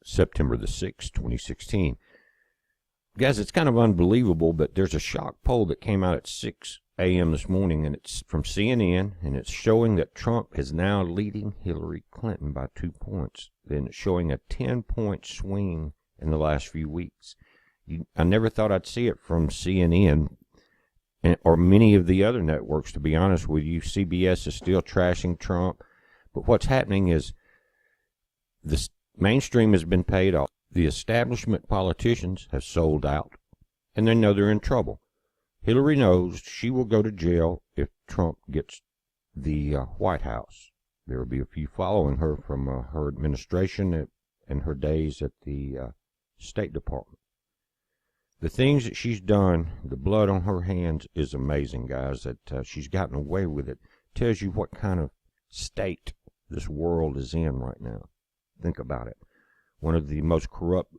September the 6th, 2016. Guys, it's kind of unbelievable, but there's a shock poll that came out at 6 a.m. this morning, and it's from CNN, and it's showing that Trump is now leading Hillary Clinton by 2 points. Then it's showing a 10-point swing in the last few weeks. I never thought I'd see it from CNN or many of the other networks, to be honest with you. CBS is still trashing Trump. But what's happening is the mainstream has been paid off. The establishment politicians have sold out, and they know they're in trouble. Hillary knows she will go to jail if Trump gets the White House. There will be a few following her from her administration and her days at the State Department. The things that she's done, the blood on her hands is amazing, guys, that she's gotten away with it. Tells you what kind of state this world is in right now. Think about it. One of the most corrupt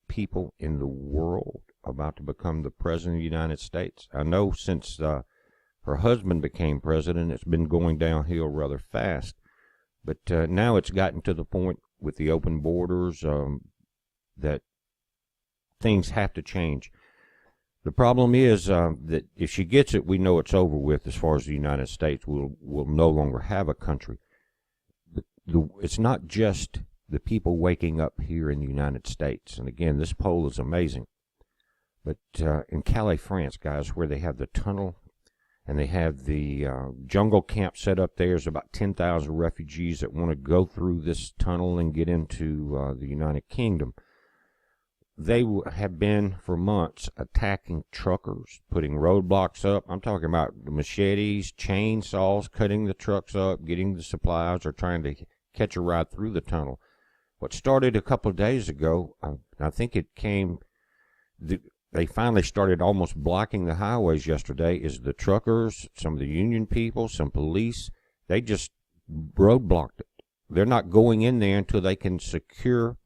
people in the world about to become the president of the United States. I know since her husband became president, it's been going downhill rather fast. But now it's gotten to the point with the open borders that things have to change. The problem is that if she gets it, we know it's over with as far as the United States. We'll no longer have a country. But it's not just the people waking up here in the United States. And again, this poll is amazing. But in Calais, France, guys, where they have the tunnel and they have the jungle camp set up there's about 10,000 refugees that want to go through this tunnel and get into the United Kingdom. They have been for months attacking truckers, putting roadblocks up. I'm talking about machetes, chainsaws, cutting the trucks up, getting the supplies, or trying to catch a ride through the tunnel. What started a couple of days ago, I think it came, they finally started almost blocking the highways yesterday, is the truckers, some of the union people, some police. They just roadblocked it. They're not going in there until they can secure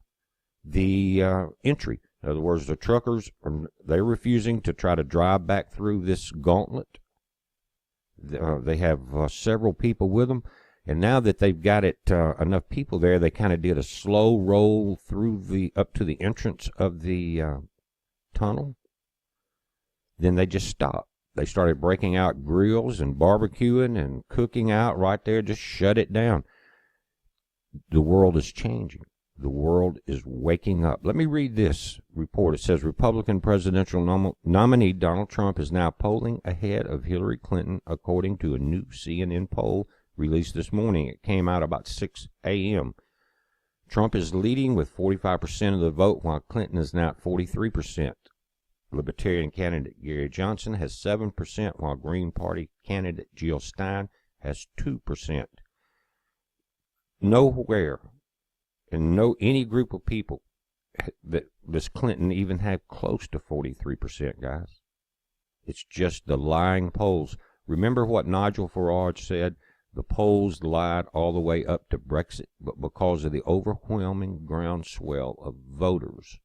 the entry. In other words, the truckers, they're refusing to try to drive back through this gauntlet. They have several people with them. And now that they've got it enough people there, they kind of did a slow roll through up to the entrance of the tunnel. Then they just stopped. They started breaking out grills and barbecuing and cooking out right there, just shut it down. The world is changing. The world is waking up. Let me read this report. It says Republican presidential nominee Donald Trump is now polling ahead of Hillary Clinton, according to a new CNN poll released this morning. It came out about 6 a.m. Trump is leading with 45% of the vote, while Clinton is now at 43%. Libertarian candidate Gary Johnson has 7%, while Green Party candidate Jill Stein has 2%. Nowhere and any group of people that this Clinton even had close to 43%, guys. It's just the lying polls. Remember what Nigel Farage said? The polls lied all the way up to Brexit, but because of the overwhelming groundswell of voters,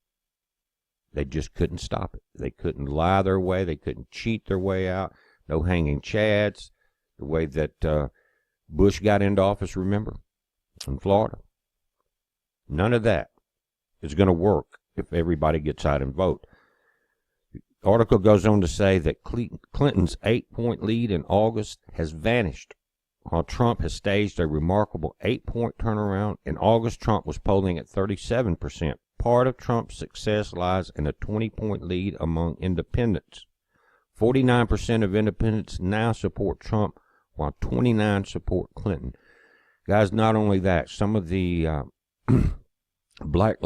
they just couldn't stop it. They couldn't lie their way. They couldn't cheat their way out. No hanging chads. The way that Bush got into office, remember, in Florida. None of that is going to work if everybody gets out and vote. The article goes on to say that Clinton's 8-point lead in August has vanished, while Trump has staged a remarkable 8-point turnaround. In August, Trump was polling at 37%. Part of Trump's success lies in a 20-point lead among independents. 49% of independents now support Trump, while 29% support Clinton. Guys, not only that, some of the black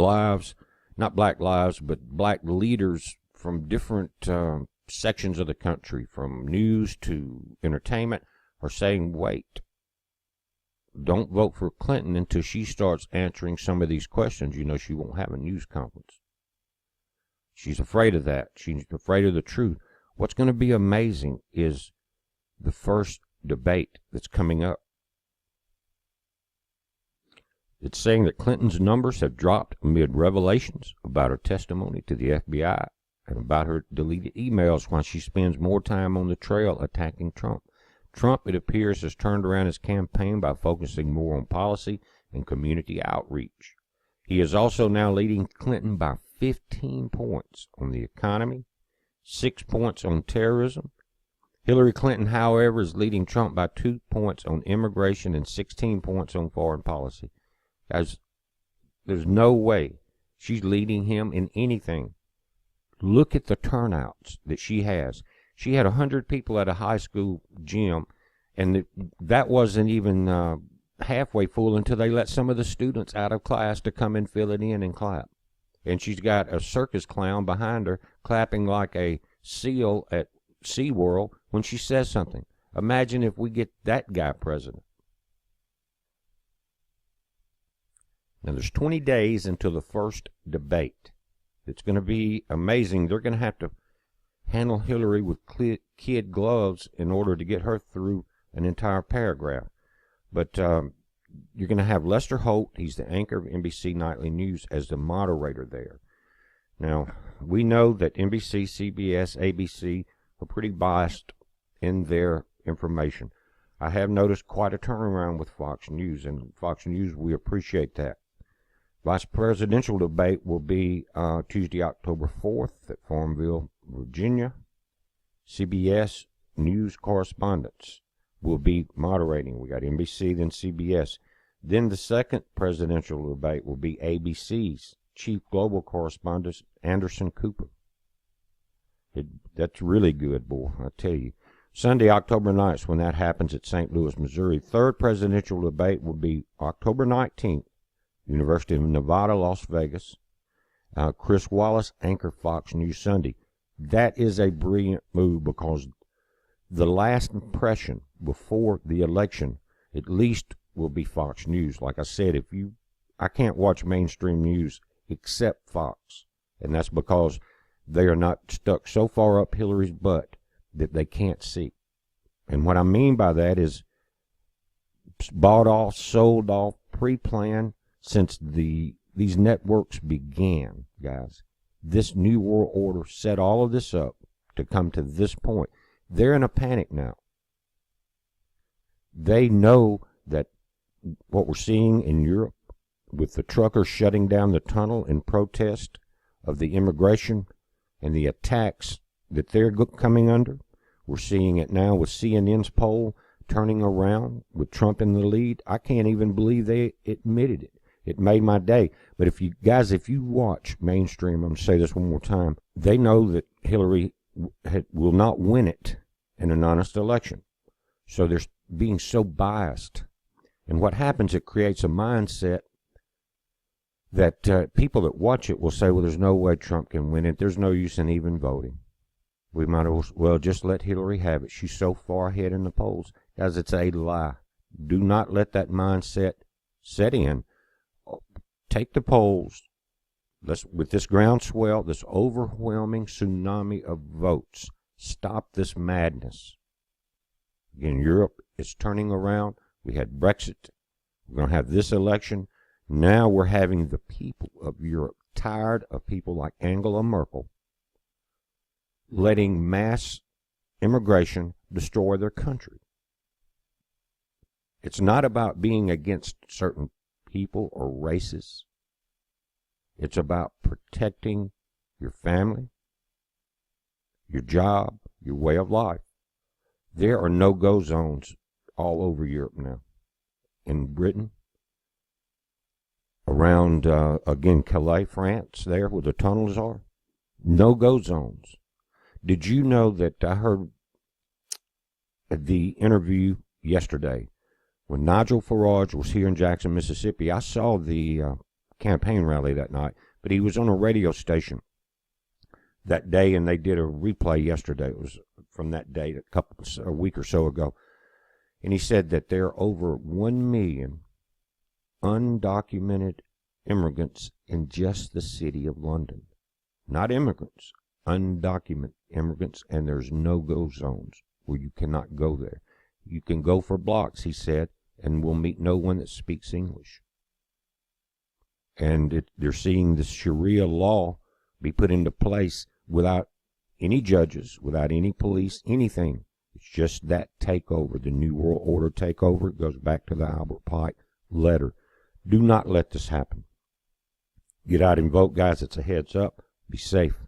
leaders from different sections of the country, from news to entertainment, are saying, wait, don't vote for Clinton until she starts answering some of these questions. You know, she won't have a news conference. She's afraid of that. She's afraid of the truth. What's going to be amazing is the first debate that's coming up. It's saying that Clinton's numbers have dropped amid revelations about her testimony to the FBI and about her deleted emails, while she spends more time on the trail attacking Trump. Trump, it appears, has turned around his campaign by focusing more on policy and community outreach. He is also now leading Clinton by 15 points on the economy, 6 points on terrorism. Hillary Clinton, however, is leading Trump by 2 points on immigration and 16 points on foreign policy. Guys, there's no way she's leading him in anything. Look at the turnouts that she has. She had 100 people at a high school gym, and that wasn't even halfway full until they let some of the students out of class to come and fill it in and clap. And she's got a circus clown behind her clapping like a seal at SeaWorld when she says something. Imagine if we get that guy president. Now, there's 20 days until the first debate. It's going to be amazing. They're going to have to handle Hillary with kid gloves in order to get her through an entire paragraph. But you're going to have Lester Holt, he's the anchor of NBC Nightly News, as the moderator there. Now, we know that NBC, CBS, ABC are pretty biased in their information. I have noticed quite a turnaround with Fox News, and Fox News, we appreciate that. Vice presidential debate will be Tuesday, October 4th at Farmville, Virginia. CBS News correspondents will be moderating. We got NBC, then CBS. Then the second presidential debate will be ABC's chief global correspondent, Anderson Cooper. That's really good, boy, I tell you. Sunday, October 9th, when that happens at St. Louis, Missouri. Third presidential debate will be October 19th, University of Nevada, Las Vegas. Chris Wallace, anchor Fox News Sunday. That is a brilliant move because the last impression before the election, at least, will be Fox News. Like I said, I can't watch mainstream news except Fox, and that's because they are not stuck so far up Hillary's butt that they can't see. And what I mean by that is bought off, sold off, pre-planned since these networks began, guys. This New World Order set all of this up to come to this point. They're in a panic now. They know that what we're seeing in Europe with the truckers shutting down the tunnel in protest of the immigration and the attacks that they're coming under. We're seeing it now with CNN's poll turning around with Trump in the lead. I can't even believe they admitted it. It made my day. But if you watch mainstream, I'm going to say this one more time, they know that Hillary will not win it in an honest election. So they're being so biased. And what happens, it creates a mindset that people that watch it will say, well, there's no way Trump can win it. There's no use in even voting. We might as well just let Hillary have it. She's so far ahead in the polls. Guys, it's a lie. Do not let that mindset set in. Take the polls. With this groundswell, this overwhelming tsunami of votes, stop this madness. Again, Europe is turning around. We had Brexit. We're going to have this election. Now we're having the people of Europe tired of people like Angela Merkel letting mass immigration destroy their country. It's not about being against certain people or races. It's about protecting your family, your job, your way of life. There are no-go zones all over Europe now. In Britain, around, again, Calais, France, there where the tunnels are, no-go zones. Did you know that I heard the interview yesterday when Nigel Farage was here in Jackson, Mississippi? I saw the campaign rally that night, but he was on a radio station that day, and they did a replay yesterday. It was from that date, a week or so ago. And he said that there are over 1 million undocumented immigrants in just the city of London. Not immigrants, undocumented immigrants, and there's no-go zones where you cannot go there. You can go for blocks, he said, and we'll meet no one that speaks English. And they're seeing the Sharia law be put into place without any judges, without any police, anything. It's just that takeover, the New World Order takeover. It goes back to the Albert Pike letter. Do not let this happen. Get out and vote, guys. It's a heads up. Be safe.